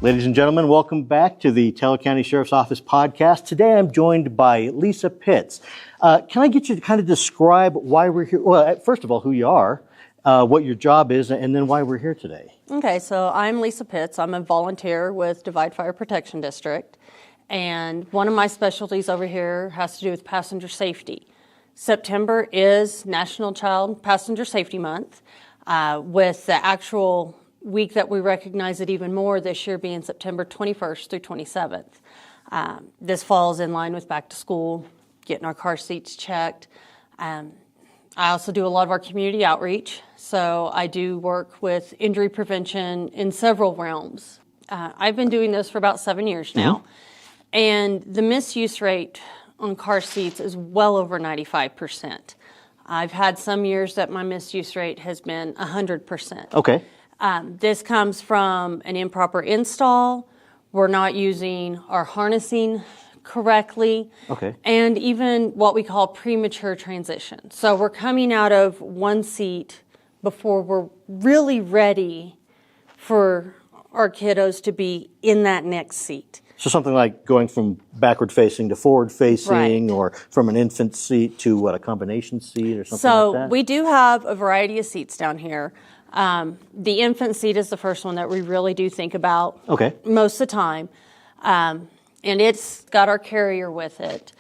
Ladies and gentlemen, welcome back to the Teller County Sheriff's Office podcast. Today I'm joined by Lisa Pitts. Can I get you to kind of describe why we're here? Well, first of all, who you are, what your job is, and then why we're here today. Okay, so I'm Lisa Pitts. I'm a volunteer with Divide Fire Protection District, and one of my specialties over here has to do with passenger safety. September is National Child Passenger Safety Month, with the actual week that we recognize it even more this year being September 21st through 27th. This falls in line with back to school, getting our car seats checked. I also do a lot of our community outreach, so I do work with injury prevention in several realms. I've been doing this for about 7 years now, and the misuse rate on car seats is well over 95%. I've had some years that my misuse rate has been 100%. Okay. This comes from an improper install. We're not using our harnessing correctly. Okay. And even what we call premature transition. So we're coming out of one seat before we're really ready for our kiddos to be in that next seat. So something like going from backward facing to forward facing, Right. or from an infant seat to a combination seat or something So like that? we do have a variety of seats down here. The infant seat is the first one that we really do think about most of the time. And it's got our carrier with it.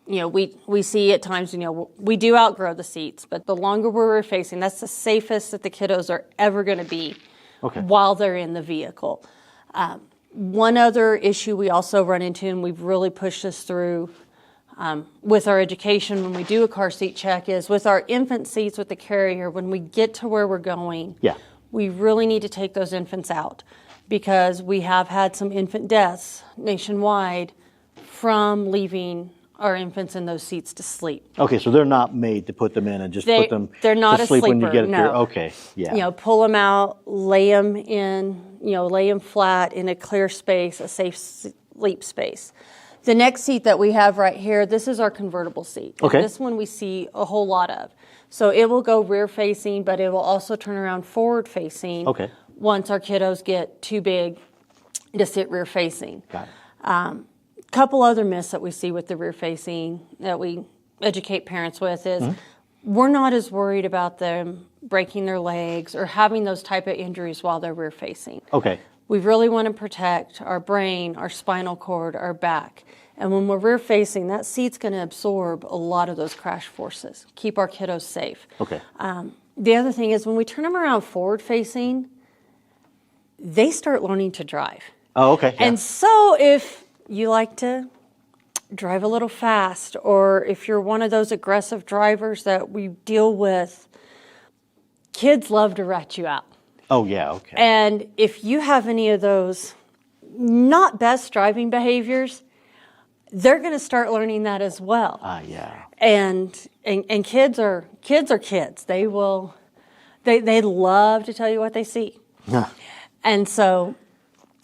We see at times, we do outgrow the seats, but the longer we're rear facing, that's the safest that the kiddos are ever going to be while they're in the vehicle. One other issue we also run into, and we've really pushed this through with our education when we do a car seat check, is with our infant seats with the carrier, when we get to where we're going, we really need to take those infants out, because we have had some infant deaths nationwide from leaving our infants in those seats to sleep. Okay, so they're not made to put them in and just put them they're not to sleep when you sleeper, get it there. no. Okay, yeah. Pull them out, lay them in, lay them flat in a clear space, a safe sleep space. The next seat that we have right here, this is our convertible seat. Okay. And this one we see a whole lot of. So it will go rear facing, but it will also turn around forward facing once our kiddos get too big to sit rear facing. Got it. Couple other myths that we see with the rear facing that we educate parents with is we're not as worried about them breaking their legs or having those type of injuries while they're rear facing. Okay. We really want to protect our brain, our spinal cord, our back. And when we're rear facing, that seat's going to absorb a lot of those crash forces, keep our kiddos safe. Okay. The other thing is when we turn them around forward facing, they start learning to drive. Oh, okay. Yeah. And so if you like to drive a little fast, or if you're one of those aggressive drivers that we deal with, kids love to rat you out. Oh, yeah, okay. And if you have any of those not best driving behaviors, they're going to start learning that as well. Yeah. And kids are kids. They love to tell you what they see. Yeah. And so,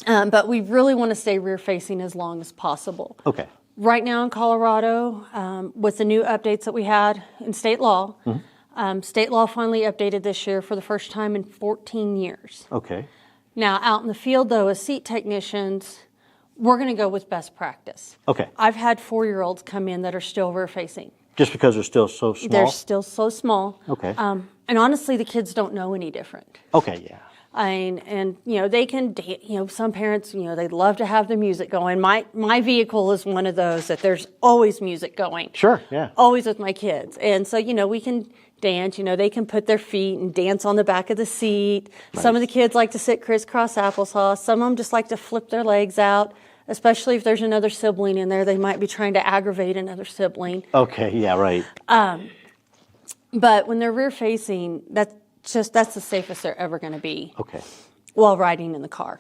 but we really want to stay rear facing as long as possible. Okay. Right now in Colorado, with the new updates that we had in state law, state law finally updated this year for the first time in 14 years. Okay. Now, out in the field, though, as seat technicians, we're going to go with best practice. Okay. I've had 4-year-olds come in that are still rear-facing. Just because they're still so small? They're still so small. Okay. And honestly, the kids don't know any different. Okay, yeah. And they can, some parents, they'd love to have the music going. My vehicle is one of those that there's always music going. Sure, yeah. Always with my kids. And so, we can dance, they can put their feet and dance on the back of the seat. Right. Some of the kids like to sit crisscross applesauce. Some of them just like to flip their legs out, especially if there's another sibling in there. They might be trying to aggravate another sibling. Okay, yeah, right. But when they're rear facing, that's the safest they're ever going to be. Okay. While riding in the car.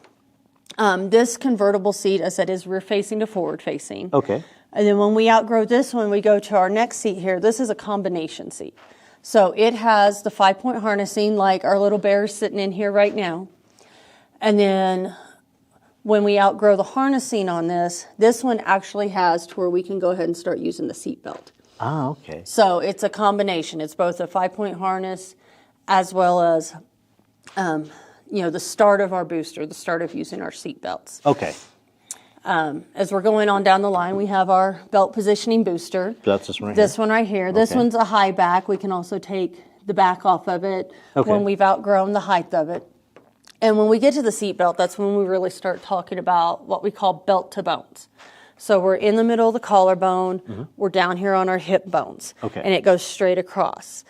This convertible seat, as I said, is rear facing to forward facing. Okay. And then when we outgrow this one, we go to our next seat here. This is a combination seat. So it has the 5-point harnessing like our little bear's sitting in here right now. And then when we outgrow the harnessing on this one actually has to where we can go ahead and start using the seat belt. Ah, okay. So it's a combination. It's both a 5-point harness as well as, the start of our booster, the start of using our seat belts. Okay. As we're going on down the line, we have our belt positioning booster. That's this one right This here? one right here. This Okay. one's a high back. We can also take the back off of it Okay. when we've outgrown the height of it. And when we get to the seat belt, that's when we really start talking about what we call belt to bones. So we're in the middle of the collarbone. We're down here on our hip bones. Okay. And it goes straight across.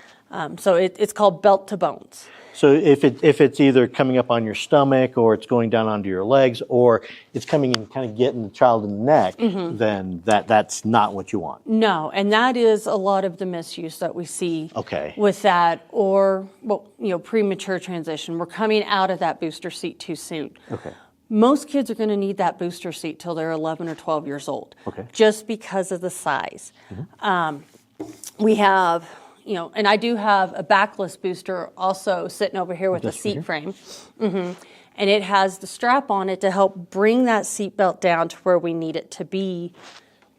So it's called belt to bones. So if it's either coming up on your stomach or it's going down onto your legs or it's coming and kind of getting the child in the neck, then that's not what you want. No, and that is a lot of the misuse that we see Okay. with that, or premature transition. We're coming out of that booster seat too soon. Okay. Most kids are going to need that booster seat till they're 11 or 12 years old, Okay. just because of the size. We have, and I do have a backless booster also sitting over here with a This right seat frame. And it has the strap on it to help bring that seat belt down to where we need it to be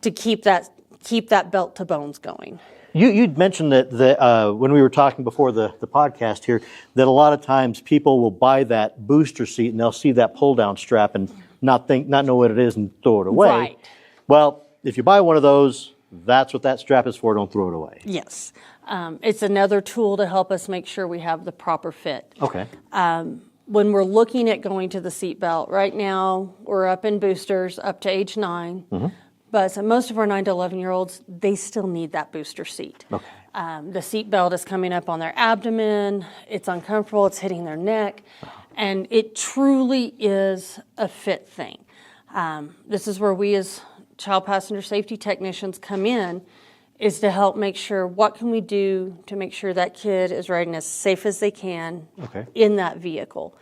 to keep that belt to bones going. You'd mentioned that when we were talking before the podcast here, that a lot of times people will buy that booster seat and they'll see that pull down strap and not know what it is and throw it away. Right. Well, if you buy one of those, that's what that strap is for. Don't throw it away. Yes. It's another tool to help us make sure we have the proper fit. Okay. When we're looking at going to the seat belt, right now we're up in boosters up to age 9. But so most of our 9 to 11-year-olds, they still need that booster seat. Okay. The seat belt is coming up on their abdomen. It's uncomfortable. It's hitting their neck. And it truly is a fit thing. This is where we as child passenger safety technicians come in, is to help make sure what can we do to make sure that kid is riding as safe as they can in that vehicle.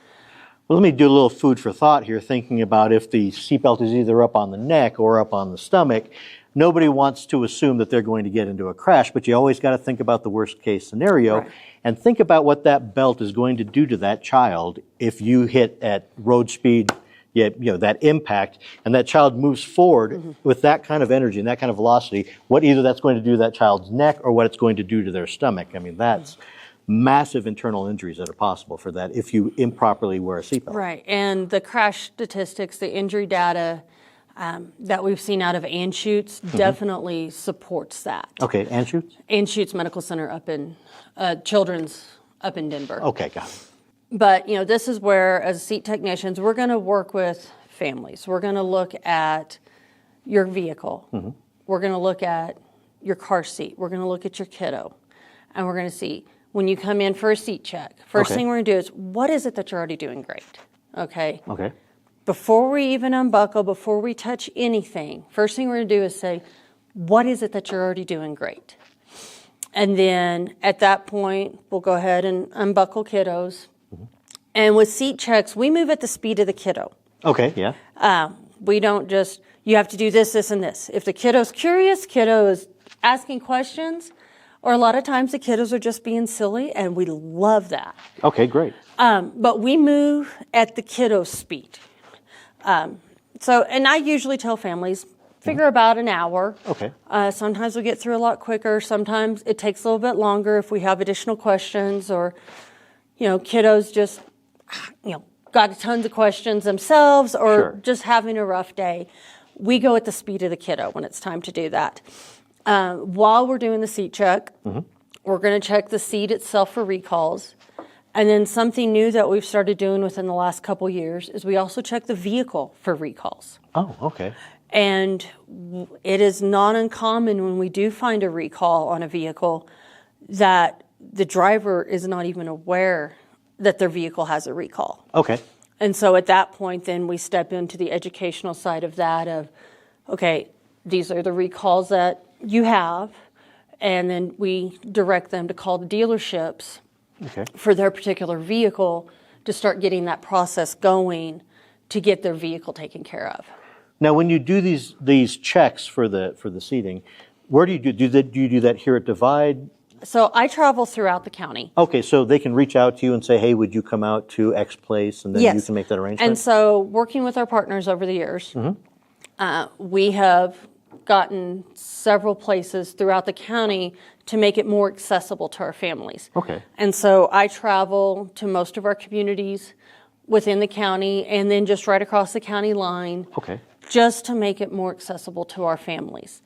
Well, let me do a little food for thought here, thinking about if the seatbelt is either up on the neck or up on the stomach. Nobody wants to assume that they're going to get into a crash, but you always got to think about the worst case scenario and think about what that belt is going to do to that child if you hit at road speed, that impact, and that child moves forward with that kind of energy and that kind of velocity, what either that's going to do to that child's neck or what it's going to do to their stomach. I mean, that's massive internal injuries that are possible for that if you improperly wear a seatbelt. Right, and the crash statistics, the injury data that we've seen out of Anschutz definitely supports that. Okay, Anschutz? Anschutz Medical Center up in, Children's up in Denver. Okay, got it. But, this is where, as seat technicians, we're going to work with families. We're going to look at your vehicle. We're going to look at your car seat. We're going to look at your kiddo. And we're going to see, when you come in for a seat check, first thing we're going to do is, what is it that you're already doing great? Okay? Okay. Before we even unbuckle, before we touch anything, first thing we're going to do is say, what is it that you're already doing great? And then at that point, we'll go ahead and unbuckle kiddos. And with seat checks, we move at the speed of the kiddo. Okay, yeah. We don't just, you have to do this, this, and this. If the kiddo's curious, kiddo is asking questions, or a lot of times the kiddos are just being silly, and we love that. Okay, great. But we move at the kiddo's speed. And I usually tell families, figure about an hour. Okay. Sometimes we get through a lot quicker. Sometimes it takes a little bit longer if we have additional questions or, kiddos just, got tons of questions themselves or just having a rough day. We go at the speed of the kiddo when it's time to do that. While we're doing the seat check, we're going to check the seat itself for recalls. And then something new that we've started doing within the last couple years is we also check the vehicle for recalls. Oh, okay. And it is not uncommon when we do find a recall on a vehicle that the driver is not even aware that their vehicle has a recall. Okay. And so at that point, then we step into the educational side of that of, okay, these are the recalls that you have, and then we direct them to call the dealerships for their particular vehicle to start getting that process going to get their vehicle taken care of. Now, when you do these checks for the seating, where do you do that? Do you do that here at Divide? So I travel throughout the county. Okay, so they can reach out to you and say, hey, would you come out to X place, and then you can make that arrangement? And so working with our partners over the years, we have gotten several places throughout the county to make it more accessible to our families. Okay. And so I travel to most of our communities. within the county and then just right across the county line. Okay. Just to make it more accessible to our families.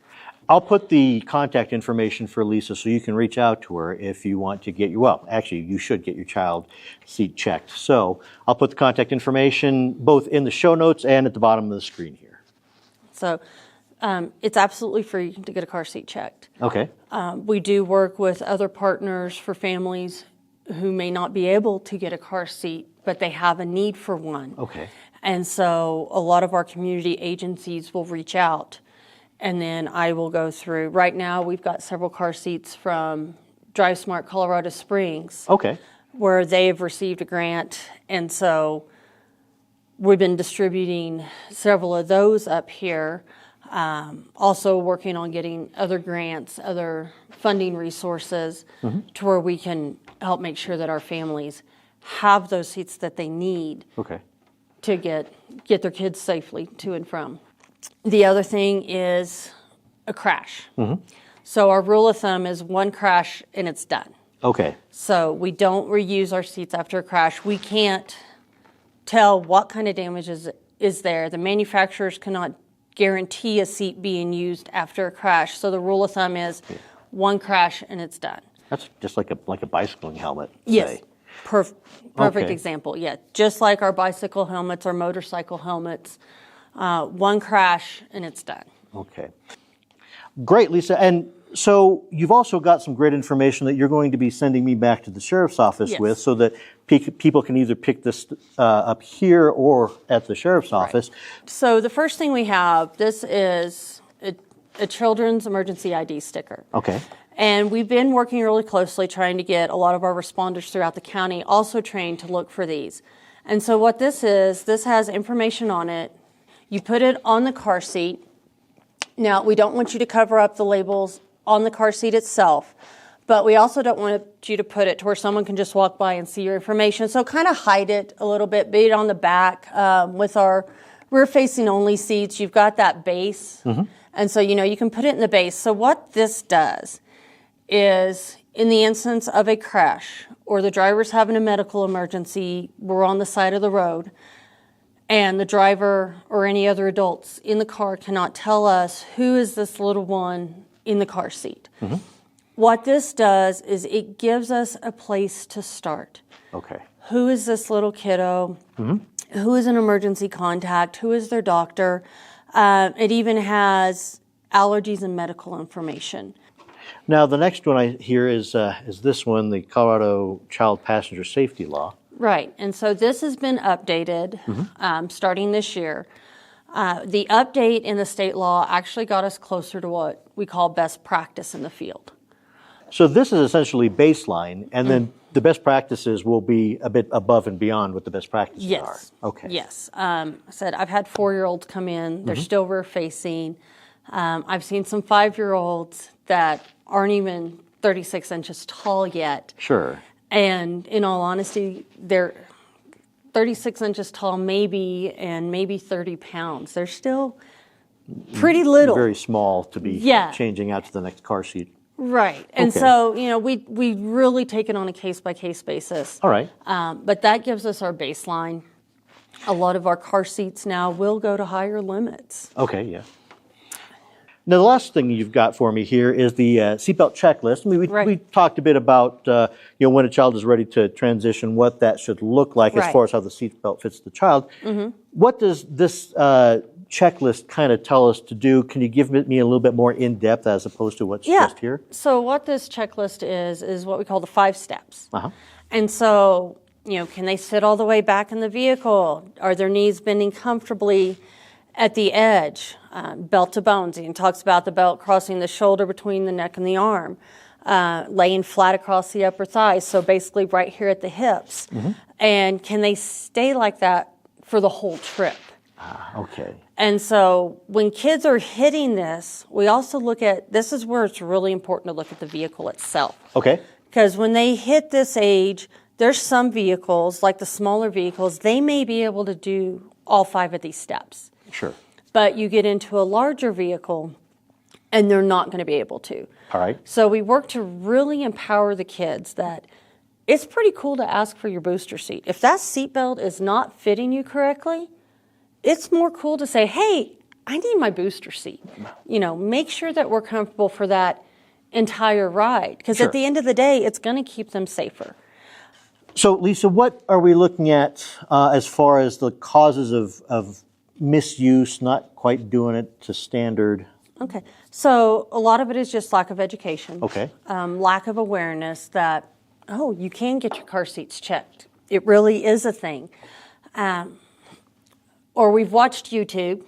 I'll put the contact information for Lisa so you can reach out to her if you want to get actually, you should get your child seat checked. So I'll put the contact information both in the show notes and at the bottom of the screen here. So it's absolutely free to get a car seat checked. Okay. We do work with other partners for families who may not be able to get a car seat, but they have a need for one. Okay. And so a lot of our community agencies will reach out, and then I will go through. Right now, we've got several car seats from Drive Smart Colorado Springs. Okay. Where they've received a grant, and so we've been distributing several of those up here. Also working on getting other grants, other funding resources to where we can help make sure that our families have those seats that they need to get their kids safely to and from. The other thing is a crash. So our rule of thumb is one crash and it's done. Okay. So we don't reuse our seats after a crash. We can't tell what kind of damage is there. The manufacturers cannot guarantee a seat being used after a crash. So the rule of thumb is one crash and it's done. That's just like a bicycling helmet. Yes. Say. Perfect example. Yeah. Just like our bicycle helmets or motorcycle helmets, one crash and it's done. Okay. Great, Lisa. And so you've also got some great information that you're going to be sending me back to the sheriff's office with so that people can either pick this up here or at the sheriff's office. So the first thing we have, this is a children's emergency ID sticker. Okay. And we've been working really closely trying to get a lot of our responders throughout the county also trained to look for these. And so what this is, this has information on it. You put it on the car seat. Now, we don't want you to cover up the labels on the car seat itself, but we also don't want you to put it to where someone can just walk by and see your information. So kind of hide it a little bit, be it on the back. With our rear-facing only seats, you've got that base. And so, you can put it in the base. So what this does is, in the instance of a crash or the driver's having a medical emergency, we're on the side of the road, and the driver or any other adults in the car cannot tell us who is this little one in the car seat. What this does is it gives us a place to start. Okay. Who is this little kiddo? Who is an emergency contact? Who is their doctor? It even has allergies and medical information. Now, the next one I hear is this one, the Colorado Child Passenger Safety Law. Right, and so this has been updated starting this year. The update in the state law actually got us closer to what we call best practice in the field. So this is essentially baseline, and then the best practices will be a bit above and beyond what the best practices are. Okay. Yes. I said I've had 4-year-olds come in. They're still rear-facing. I've seen some 5-year-olds that aren't even 36 inches tall yet. Sure. And in all honesty, they're 36 inches tall maybe, and maybe 30 pounds. They're still pretty little. Very small to be changing out to the next car seat. Right. And so, we really take it on a case-by-case basis. All right. But that gives us our baseline. A lot of our car seats now will go to higher limits. Okay, yeah. Now, the last thing you've got for me here is the seatbelt checklist. I mean, we talked a bit about, when a child is ready to transition, what that should look like as far as how the seatbelt fits the child. What does this checklist kind of tell us to do? Can you give me a little bit more in depth as opposed to what's just here? So what this checklist is what we call the 5 steps. And so, can they sit all the way back in the vehicle? Are their knees bending comfortably at the edge? Belt to bones. He talks about the belt crossing the shoulder between the neck and the arm. Laying flat across the upper thighs, so basically right here at the hips. And can they stay like that for the whole trip? Okay. And so when kids are hitting this, we also look at, this is where it's really important to look at the vehicle itself. Okay. Because when they hit this age, there's some vehicles, like the smaller vehicles, they may be able to do all 5 of these steps. Sure. But you get into a larger vehicle, and they're not going to be able to. All right. So we work to really empower the kids that it's pretty cool to ask for your booster seat. If that seatbelt is not fitting you correctly, it's more cool to say, hey, I need my booster seat. You know, make sure that we're comfortable for that entire ride. Because Sure. at the end of the day, it's going to keep them safer. So, Lisa, what are we looking at as far as the causes of misuse, not quite doing it to standard? Okay. So a lot of it is just lack of education. Okay. Lack of awareness that, oh, you can get your car seats checked. It really is a thing. Or we've watched YouTube.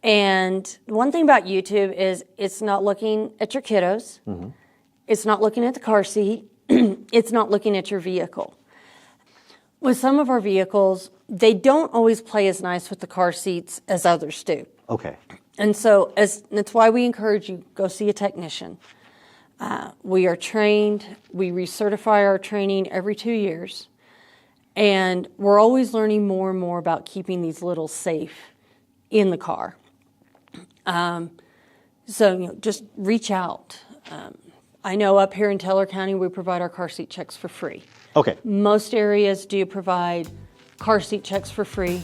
And one thing about YouTube is it's not looking at your kiddos. Mm-hmm. It's not looking at the car seat. It's not looking at your vehicle. With some of our vehicles, they don't always play as nice with the car seats as others do. Okay. And so that's why we encourage you, go see a technician. We are trained. We recertify our training every 2 years. And we're always learning more and more about keeping these littles safe in the car. So, you know, just reach out. I know up here in Teller County, we provide our car seat checks for free. Okay. Most areas do provide car seat checks for free.